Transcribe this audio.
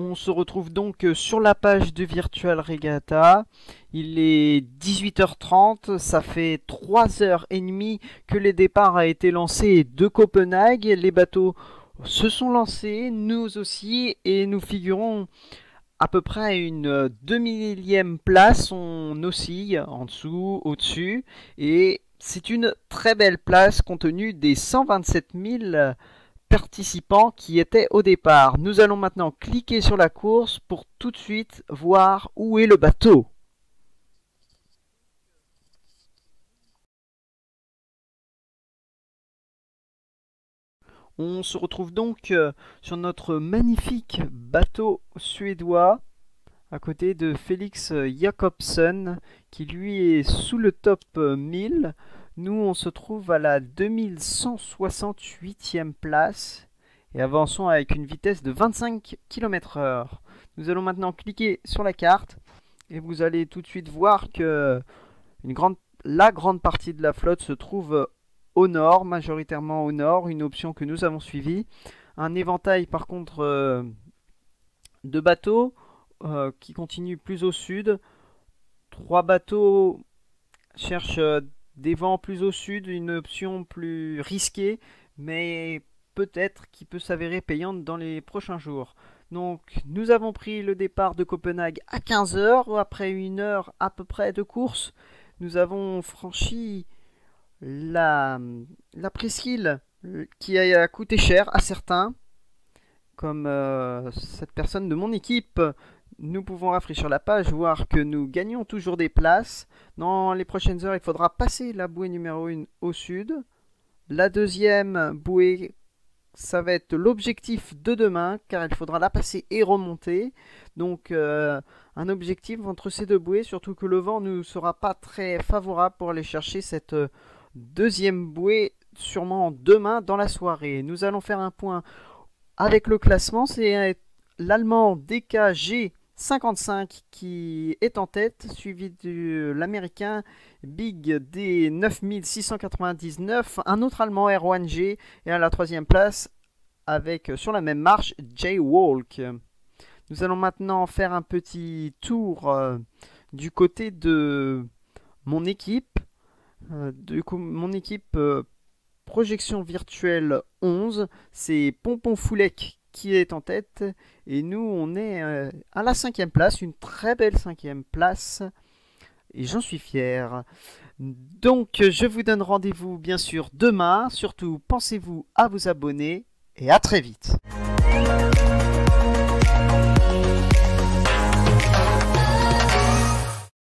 On se retrouve donc sur la page de Virtual Regatta. Il est 18h30, ça fait 3h30 que le départ a été lancé de Copenhague. Les bateaux se sont lancés, nous aussi, et nous figurons à peu près à une 2 millième place. On oscille en dessous, au-dessus, et c'est une très belle place compte tenu des 127 000 participants qui étaient au départ. Nous allons maintenant cliquer sur la course pour tout de suite voir où est le bateau. On se retrouve donc sur notre magnifique bateau suédois à côté de Félix Jacobsen qui lui est sous le top 1000. Nous on se trouve à la 2168e place et avançons avec une vitesse de 25 km/h. Nous allons maintenant cliquer sur la carte et vous allez tout de suite voir que la grande partie de la flotte se trouve au nord, majoritairement au nord, une option que nous avons suivie. Un éventail par contre de bateaux qui continue plus au sud. 3 bateaux cherchent des vents plus au sud, une option plus risquée, mais peut-être qui peut s'avérer payante dans les prochains jours. Donc nous avons pris le départ de Copenhague à 15h, après 1 heure à peu près de course. Nous avons franchi la presqu'île qui a coûté cher à certains, comme cette personne de mon équipe. Nous pouvons rafraîchir la page, voir que nous gagnons toujours des places. Dans les prochaines heures, il faudra passer la bouée numéro 1 au sud. La deuxième bouée, ça va être l'objectif de demain, car il faudra la passer et remonter. Donc un objectif entre ces deux bouées, surtout que le vent ne sera pas très favorable pour aller chercher cette deuxième bouée, sûrement demain dans la soirée. Nous allons faire un point avec le classement. C'est l'Allemand DKG55 qui est en tête, suivi de l'Américain Big D 9699, un autre Allemand R1G, et à la 3e place, avec sur la même marche, J-Walk. Nous allons maintenant faire un petit tour du côté de mon équipe. Mon équipe Projection Virtuelle 11, c'est Pompon Foulec qui est en tête, et nous on est à la 5e place, une très belle 5e place, et j'en suis fier. Donc je vous donne rendez-vous bien sûr demain, surtout pensez-vous à vous abonner, et à très vite.